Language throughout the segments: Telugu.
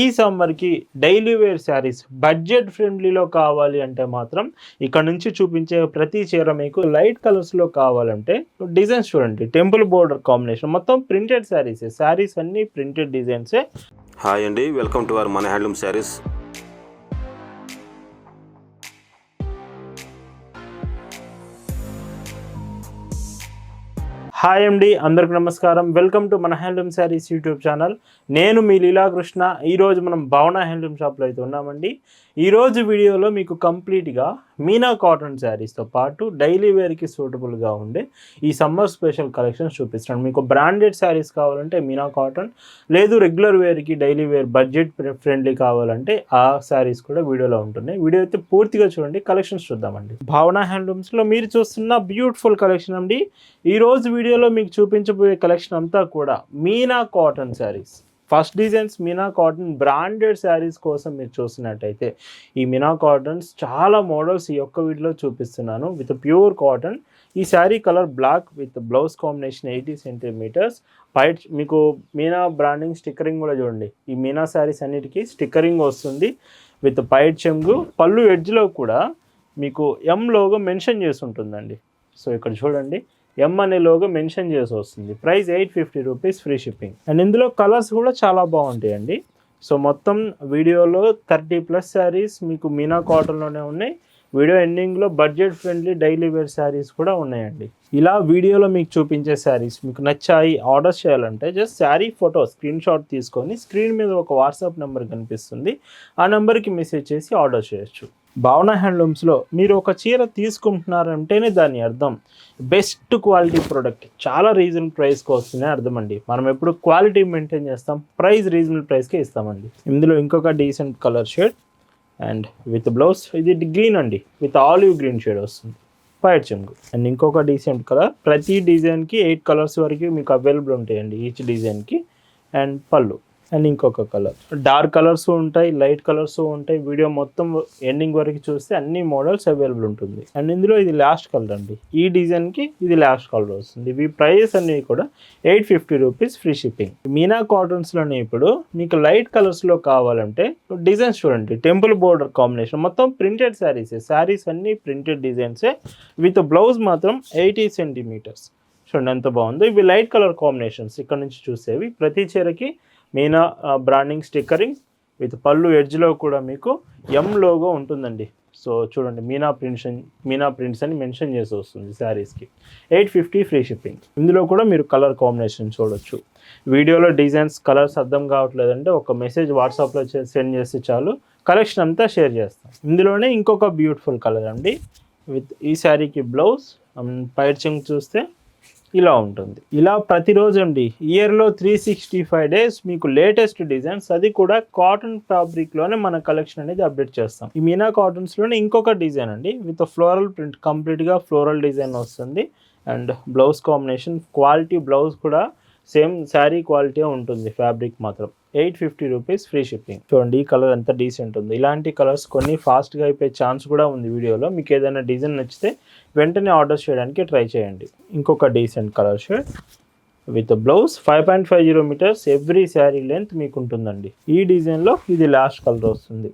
ఈ సమ్మర్కి డైలీ వేర్ శారీస్ బడ్జెట్ ఫ్రెండ్లీలో కావాలి అంటే మాత్రం ఇక్కడ నుంచి చూపించే ప్రతి చీర మీకు లైట్ కలర్స్లో కావాలంటే డిజైన్స్ చూడండి. టెంపుల్ బోర్డర్ కాంబినేషన్ మొత్తం ప్రింటెడ్ శారీస్ అన్నీ ప్రింటెడ్ డిజైన్సే. హాయ్ అండి, వెల్కమ్ టు అవర్ మన హ్యాండ్లూమ్ శారీస్. హాయ్ అండి, అందరికి నమస్కారం. వెల్కమ్ టు మన హ్యాండ్లూమ్ శారీస్ యూట్యూబ్ ఛానల్. నేను మీ లీలాకృష్ణ. ఈరోజు మనం భావన హ్యాండ్లూమ్ షాప్లో అయితే ఉన్నామండి. ఈరోజు వీడియోలో మీకు కంప్లీట్గా మీనా కాటన్ శారీస్తో పాటు డైలీ వేర్కి సూటబుల్గా ఉండే ఈ సమ్మర్ స్పెషల్ కలెక్షన్స్ చూపిస్తాను. మీకు బ్రాండెడ్ శారీస్ కావాలంటే మీనా కాటన్, లేదు రెగ్యులర్ వేర్కి డైలీ వేర్ బడ్జెట్ ఫ్రెండ్లీ కావాలంటే ఆ శారీస్ కూడా వీడియోలో ఉంటున్నాయి. వీడియో అయితే పూర్తిగా చూడండి, కలెక్షన్స్ చూద్దామండి. భావన హ్యాండ్లూమ్స్లో మీరు చూస్తున్న బ్యూటిఫుల్ కలెక్షన్ అండి. ఈరోజు వీడియోలో మీకు చూపించబోయే కలెక్షన్ అంతా కూడా Meena cotton saris. First designs Meena cotton branded saris కోసం మీరు చూసినట్టయితే ఈ మీనా కాటన్స్ చాలా మోడల్స్ ఈ ఒక్క వీడియోలో చూపిస్తున్నాను విత్ ప్యూర్ కాటన్. ఈ sari colour black with blouse combination 80 centimetres. పైట్ మీకు మీనా బ్రాండింగ్ స్టిక్కరింగ్ కూడా చూడండి. ఈ మీనా శారీస్ అన్నిటికీ స్టిక్కరింగ్ వస్తుంది విత్ పైట్ చెంగు. పళ్ళు ఎడ్జ్లో కూడా మీకు ఎం లోగో మెన్షన్ చేసి ఉంటుందండి. సో ఇక్కడ చూడండి, ఎం అనే లోగో మెన్షన్ చేసి వస్తుంది. Price 850 rupees, free shipping. And ఇందులో కలర్స్ కూడా చాలా బాగుంటాయండి. సో మొత్తం వీడియోలో 30+ శారీస్ మీకు మీనా కాటన్లోనే ఉన్నాయి. వీడియో ఎండింగ్లో budget friendly daily wear saris కూడా ఉన్నాయండి. ఇలా వీడియోలో మీకు చూపించే శారీస్ మీకు నచ్చాయి, ఆర్డర్ చేయాలంటే just sari photo screen shot తీసుకొని స్క్రీన్ మీద ఒక వాట్సాప్ నెంబర్ కనిపిస్తుంది, ఆ నెంబర్కి మెసేజ్ చేసి ఆర్డర్ చేయొచ్చు. భావన హ్యాండ్లూమ్స్లో మీరు ఒక చీర తీసుకుంటున్నారంటేనే దాని అర్థం బెస్ట్ క్వాలిటీ ప్రోడక్ట్, చాలా రీజనబుల్ ప్రైస్కి వస్తుందని అర్థం అండి. మనం ఎప్పుడు క్వాలిటీ మెయింటైన్ చేస్తాం, ప్రైస్ రీజనబుల్ ప్రైస్కే ఇస్తామండి. ఇందులో ఇంకొక decent colour shade and with blouse ఇది గ్రీన్ అండి, విత్ ఆలివ్ గ్రీన్ షేడ్ వస్తుంది, పైట్ చెంగు. అండ్ ఇంకొక డీసెంట్ కలర్. ప్రతి డిజైన్కి 8 కలర్స్ వరకు మీకు అవైలబుల్ ఉంటాయండి ఈచ్ డిజైన్కి. అండ్ పళ్ళు. అండ్ ఇంకొక కలర్. డార్క్ కలర్స్ ఉంటాయి, లైట్ కలర్స్ ఉంటాయి. వీడియో మొత్తం ఎండింగ్ వరకు చూస్తే అన్ని మోడల్స్ అవైలబుల్ ఉంటుంది. అండ్ ఇందులో ఇది లాస్ట్ కలర్ అండి, ఈ డిజైన్కి ఇది లాస్ట్ కలర్ వస్తుంది. ఇవి ప్రైస్ అన్నీ కూడా 850 రూపీస్, ఫ్రీ షిప్పింగ్. మీనా కాటన్స్లోనే ఇప్పుడు మీకు లైట్ కలర్స్లో కావాలంటే డిజైన్స్ చూడండి. టెంపుల్ బోర్డర్ కాంబినేషన్ మొత్తం ప్రింటెడ్ శారీస్ అన్నీ ప్రింటెడ్ డిజైన్సే విత్ బ్లౌజ్ మాత్రం 80 సెంటీమీటర్స్. చూడండి ఎంత బాగుందో. ఇవి లైట్ కలర్ కాంబినేషన్స్. ఇక్కడ నుంచి చూసేవి ప్రతి చీరకి మీనా బ్రాండింగ్ స్టిక్కరింగ్ విత్ పళ్ళు ఎడ్జ్లో కూడా మీకు ఎం లోగో ఉంటుందండి. సో చూడండి, మీనా ప్రింట్స్ అని మెన్షన్ చేసి వస్తుంది శారీస్కి. 850 ఫ్రీ షిప్పింగ్. ఇందులో కూడా మీరు కలర్ కాంబినేషన్ చూడొచ్చు. వీడియోలో డిజైన్స్ కలర్స్ అర్థం కావట్లేదంటే ఒక మెసేజ్ వాట్సాప్లో సెండ్ చేస్తే చాలు, కలెక్షన్ అంతా షేర్ చేస్తాం. ఇందులోనే ఇంకొక బ్యూటిఫుల్ కలర్ అండి విత్ ఈ శారీకి బ్లౌజ్. పైట్ చెంగు చూస్తే ఇలా ఉంటుంది. ఇలా ప్రతిరోజు అండి ఇయర్లో 365 డేస్ మీకు లేటెస్ట్ డిజైన్స్, అది కూడా కాటన్ ఫ్యాబ్రిక్లోనే మన కలెక్షన్ అనేది అప్డేట్ చేస్తాం. ఈ మీనా కాటన్స్లోనే ఇంకొక డిజైన్ అండి విత్ ఫ్లోరల్ ప్రింట్, కంప్లీట్గా ఫ్లోరల్ డిజైన్ వస్తుంది. And blouse combination quality, blouse కూడా సేమ్ శారీ క్వాలిటీ ఉంటుంది, ఫ్యాబ్రిక్ మాత్రం 850 రూపీస్, ఫ్రీ షిప్పింగ్. చూడండి ఈ కలర్ ఎంత డీసెంట్ ఉంది. ఇలాంటి కలర్స్ కొన్ని ఫాస్ట్గా అయిపోయే ఛాన్స్ కూడా ఉంది వీడియోలో. మీకు ఏదైనా డిజైన్ నచ్చితే వెంటనే ఆర్డర్ చేయడానికి ట్రై చేయండి. ఇంకొక decent colour shade with blouse 5.50 metres every sari length మీకు ఉంటుందండి. ఈ డిజైన్లో ఇది లాస్ట్ కలర్ వస్తుంది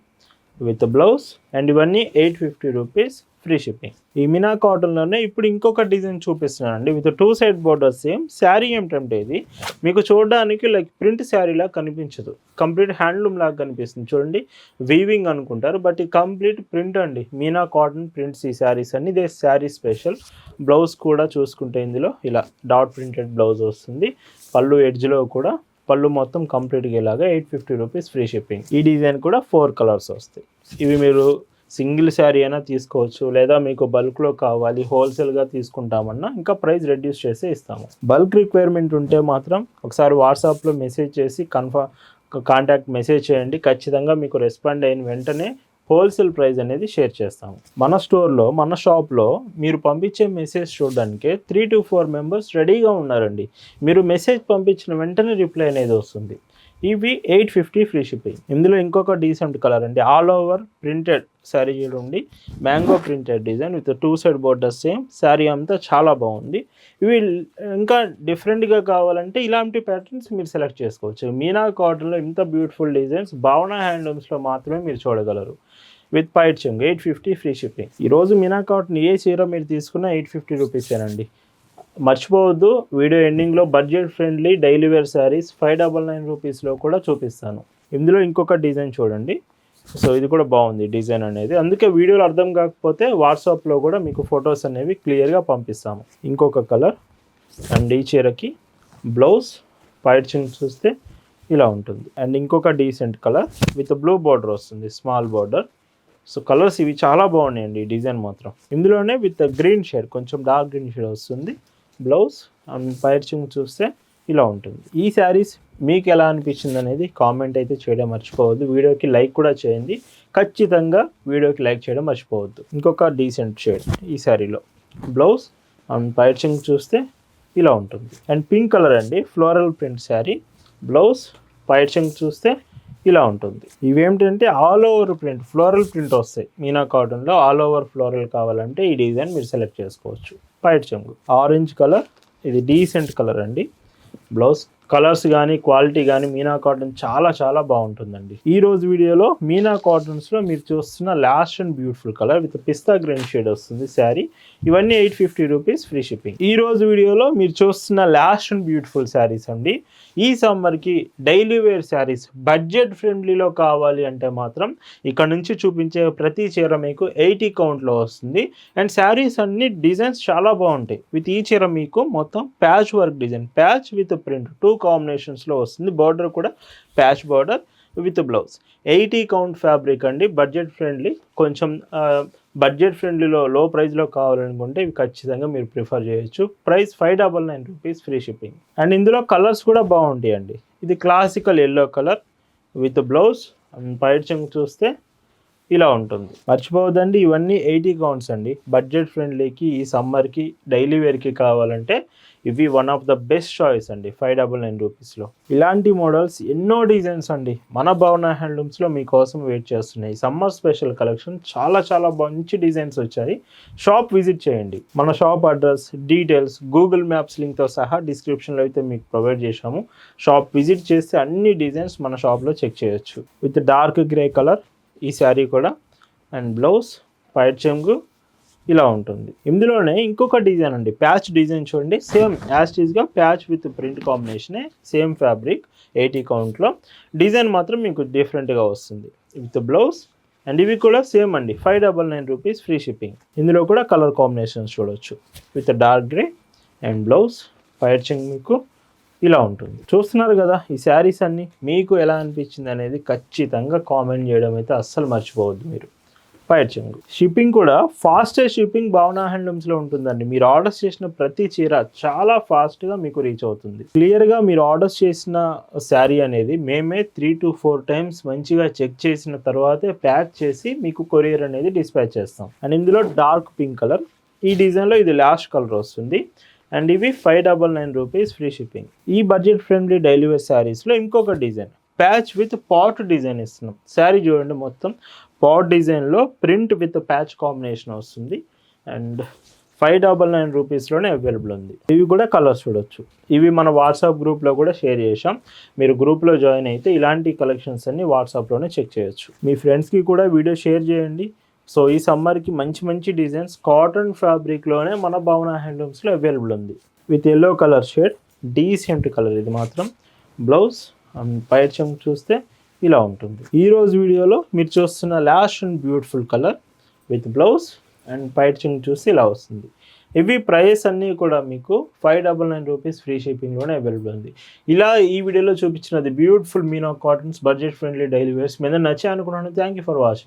విత్ బ్లౌజ్. అండ్ ఇవన్నీ 850 రూపీస్, ఫ్రీ షిప్పింగ్. ఈ మీనా కాటన్లోనే ఇప్పుడు ఇంకొక డిజైన్ చూపిస్తున్నానండి with 2 side borders. Same sari ఏమిటంటే ఇది మీకు చూడడానికి లైక్ ప్రింట్ శారీలా కనిపించదు, కంప్లీట్ హ్యాండ్లూమ్ లాగా కనిపిస్తుంది. చూడండి, వీవింగ్ అనుకుంటారు బట్ ఇది కంప్లీట్ ప్రింట్ అండి. మీనా కాటన్ ప్రింట్స్ ఈ శారీస్ అన్ని. ఇదే శారీ స్పెషల్. బ్లౌజ్ కూడా చూసుకుంటే ఇందులో ఇలా డాట్ ప్రింటెడ్ బ్లౌజ్ వస్తుంది. పళ్ళు ఎడ్జ్లో కూడా పళ్ళు మొత్తం కంప్లీట్గా ఇలాగా 850 రూపీస్, ఫ్రీ షిప్పింగ్. ఈ డిజైన్ కూడా 4 కలర్స్ వస్తాయి. ఇవి మీరు సింగిల్ శారీ అయినా తీసుకోవచ్చు, లేదా మీకు బల్క్లో కావాలి హోల్సేల్గా తీసుకుంటామన్నా ఇంకా ప్రైస్ రెడ్యూస్ చేసి ఇస్తాము. బల్క్ రిక్వైర్మెంట్ ఉంటే మాత్రం ఒకసారి వాట్సాప్లో మెసేజ్ చేసి కాంటాక్ట్ మెసేజ్ చేయండి. ఖచ్చితంగా మీకు రెస్పాండ్ అయిన వెంటనే హోల్సేల్ ప్రైస్ అనేది షేర్ చేస్తాము. మన స్టోర్లో, మన షాప్లో మీరు పంపించే మెసేజ్ చూడడానికి 3 to 4 మెంబర్స్ రెడీగా ఉన్నారండి. మీరు మెసేజ్ పంపించిన వెంటనే రిప్లై అనేది వస్తుంది. ఇవి 850 ఫ్రీ షిప్పింగ్. ఇందులో ఇంకొక డీసెంట్ కలర్ అండి, ఆల్ ఓవర్ ప్రింటెడ్ శారీ చూడండి, mango printed design with 2 side borders. Same sari అంతా చాలా బాగుంది. ఇవి ఇంకా డిఫరెంట్గా కావాలంటే ఇలాంటి ప్యాటర్న్స్ మీరు సెలెక్ట్ చేసుకోవచ్చు. మీనా కాటన్లో ఇంత బ్యూటిఫుల్ డిజైన్స్ భావన హ్యాండ్లూమ్స్లో మాత్రమే మీరు చూడగలరు. విత్ పైట్ చెంగు 850 ఫ్రీ షిప్పింగ్. ఈరోజు మీనా కాటన్ ఏ చీర మీరు తీసుకున్న 850 రూపీసేనండి. మర్చిపోవద్దు, వీడియో ఎండింగ్లో budget friendly daily wear saris 599 రూపీస్లో కూడా చూపిస్తాను. ఇందులో ఇంకొక డిజైన్ చూడండి. సో ఇది కూడా బాగుంది డిజైన్ అనేది, అందుకే వీడియోలో అర్థం కాకపోతే వాట్సాప్లో కూడా మీకు ఫొటోస్ అనేవి క్లియర్గా పంపిస్తాము. ఇంకొక కలర్ అండ్ ఈ చీరకి బ్లౌజ్ పైచింగ్ చూస్తే ఇలా ఉంటుంది. అండ్ ఇంకొక decent colour with blue border వస్తుంది, స్మాల్ బార్డర్. సో కలర్స్ ఇవి చాలా బాగున్నాయండి. ఈ డిజైన్ మాత్రం ఇందులోనే విత్ గ్రీన్ షేడ్, కొంచెం డార్క్ గ్రీన్ షేడ్ వస్తుంది బ్లౌజ్. అండ్ పైచింగ్ చూస్తే ఇలా ఉంటుంది. ఈ శారీస్ మీకు ఎలా అనిపించింది అనేది కామెంట్ అయితే చేయడం మర్చిపోవద్దు. వీడియోకి లైక్ కూడా చేయండి, ఖచ్చితంగా వీడియోకి లైక్ చేయడం మర్చిపోవద్దు. ఇంకొక డీసెంట్ షేడ్ ఈ శారీలో బ్లౌజ్ అండ్ పైచింగ్ చూస్తే ఇలా ఉంటుంది. అండ్ పింక్ కలర్ అండి, ఫ్లోరల్ ప్రింట్ శారీ. బ్లౌజ్ పైచింగ్ చూస్తే ఇలా ఉంటుంది. ఇవేమిటంటే all over print, floral print వస్తాయి. మీనా కాటన్లో ఆల్ ఓవర్ ఫ్లోరల్ కావాలంటే ఈ డిజైన్ మీరు సెలెక్ట్ చేసుకోవచ్చు. పైచింగ్ ఆరెంజ్ కలర్, ఇది డీసెంట్ కలర్ అండి. బ్లౌజ్ కలర్స్ కానీ క్వాలిటీ కానీ మీనా కాటన్ చాలా చాలా బాగుంటుందండి. ఈ రోజు వీడియోలో మీనా కాటన్స్లో మీరు చూస్తున్న last and beautiful colour with pista green shade వస్తుంది శారీ. ఇవన్నీ 850 రూపీస్ ఫ్రీ షిప్పింగ్. ఈ రోజు వీడియోలో మీరు చూస్తున్న లాస్ట్ అండ్ బ్యూటిఫుల్ శారీస్ అండి. ఈ సమ్మర్కి డైలీ వేర్ శారీస్ బడ్జెట్ ఫ్రెండ్లీలో కావాలి అంటే మాత్రం ఇక్కడ నుంచి చూపించే ప్రతి చీర మీకు 80 కౌంట్లో వస్తుంది. అండ్ శారీస్ అన్ని డిజైన్స్ చాలా బాగుంటాయి. విత్ ఈ చీర మీకు మొత్తం patch work design, patch with print 2 కాంబినేషన్స్లో వస్తుంది. బార్డర్ కూడా patch border with blouse. 80 count fabric అండి, బడ్జెట్ ఫ్రెండ్లీ. కొంచెం బడ్జెట్ ఫ్రెండ్లీలో లో ప్రైస్లో కావాలనుకుంటే ఇవి ఖచ్చితంగా మీరు ప్రిఫర్ చేయొచ్చు. Price 599 rupees free shipping. And ఇందులో కలర్స్ కూడా బాగుంటాయండి. ఇది classical yellow colour with blouse and పైచింగ్ చూస్తే ఇలా ఉంటుంది. మర్చిపోవద్దండి, ఇవన్నీ 80 కౌంట్స్ అండి. బడ్జెట్ ఫ్రెండ్లీకి ఈ సమ్మర్కి డైలీ వేర్కి కావాలంటే ఇవి one of the best choice అండి 599 రూపీస్లో. ఇలాంటి మోడల్స్ ఎన్నో డిజైన్స్ అండి మన భావన హ్యాండ్లూమ్స్లో మీకోసం వెయిట్ చేస్తున్నాయి. సమ్మర్ స్పెషల్ కలెక్షన్ చాలా చాలా మంచి డిజైన్స్ వచ్చాయి. షాప్ విజిట్ చేయండి. మన shop address, details, Google maps లింక్తో సహా డిస్క్రిప్షన్లో అయితే మీకు ప్రొవైడ్ చేశాము. షాప్ విజిట్ చేస్తే అన్ని డిజైన్స్ మన షాప్లో చెక్ చేయొచ్చు. విత్ డార్క్ గ్రే కలర్ ఈ శారీ కూడా. అండ్ బ్లౌజ్ పైట్ చెంగు ఇలా ఉంటుంది. ఇందులోనే ఇంకొక డిజైన్ అండి, ప్యాచ్ డిజైన్ చూడండి. సేమ్ యాస్టీస్గా ప్యాచ్ విత్ ప్రింట్ కాంబినేషనే, సేమ్ ఫ్యాబ్రిక్ 80 కౌంట్లో. డిజైన్ మాత్రం మీకు డిఫరెంట్గా వస్తుంది విత్ బ్లౌజ్. అండ్ ఇవి కూడా సేమ్ అండి 599 రూపీస్ ఫ్రీ షిప్పింగ్. ఇందులో కూడా కలర్ కాంబినేషన్స్ చూడవచ్చు with dark grey and blouse. పైచింగ్ మీకు ఇలా ఉంటుంది. చూస్తున్నారు కదా ఈ శారీస్ అన్నీ. మీకు ఎలా అనిపించింది అనేది ఖచ్చితంగా కామెంట్ చేయడం అయితే అస్సలు మర్చిపోవద్దు మీరు. పైచింగ్ షిప్పింగ్ కూడా ఫాస్టెస్ట్ షిప్పింగ్ భావన హ్యాండ్లూమ్స్లో ఉంటుందండి. మీరు ఆర్డర్స్ చేసిన ప్రతి చీర చాలా ఫాస్ట్గా మీకు రీచ్ అవుతుంది. క్లియర్గా మీరు ఆర్డర్స్ చేసిన శారీ అనేది మేమే 3 to 4 టైమ్స్ మంచిగా చెక్ చేసిన తర్వాతే ప్యాక్ చేసి మీకు కొరియర్ అనేది డిస్పాచ్ చేస్తాం. అండ్ ఇందులో డార్క్ పింక్ కలర్, ఈ డిజైన్లో ఇది లాస్ట్ కలర్ వస్తుంది. అండ్ ఇవి 599 రూపీస్ ఫ్రీ షిప్పింగ్. ఈ బడ్జెట్ ఫ్రెండ్లీ డైలీ వేర్ శారీస్లో ఇంకొక design patch with pot design ఇస్తున్నాం. శారీ చూడండి, మొత్తం పాట్ డిజైన్లో ప్రింట్ విత్ ప్యాచ్ కాంబినేషన్ వస్తుంది. అండ్ 599 రూపీస్లోనే అవైలబుల్ ఉంది. ఇవి కూడా కలర్స్ చూడొచ్చు. ఇవి మన వాట్సాప్ గ్రూప్లో కూడా షేర్ చేసాం. మీరు గ్రూప్లో జాయిన్ అయితే ఇలాంటి కలెక్షన్స్ అన్ని వాట్సాప్లోనే చెక్ చేయొచ్చు. మీ ఫ్రెండ్స్కి కూడా వీడియో షేర్ చేయండి. సో ఈ సమ్మర్కి మంచి మంచి డిజైన్స్ కాటన్ ఫ్యాబ్రిక్లోనే మన భావన హ్యాండ్లూమ్స్లో అవైలబుల్ ఉంది. With yellow colour shade, decent colour ఇది మాత్రం. బ్లౌజ్ పైచింగ్ చూస్తే ఇలా ఉంటుంది. ఈరోజు వీడియోలో మీరు చూస్తున్న last and beautiful colour with blouse and పైచింగ్ చూసి ఇలా వస్తుంది. ఇవి ప్రైస్ అన్నీ కూడా మీకు 599 రూపీస్ ఫ్రీ షిప్పింగ్లోనే అవైలబుల్ ఉంది. ఇలా ఈ వీడియోలో చూపించినది beautiful Meena Cottons budget friendly daily wears మీద నచ్చే అనుకున్నాను. Thank you for watching.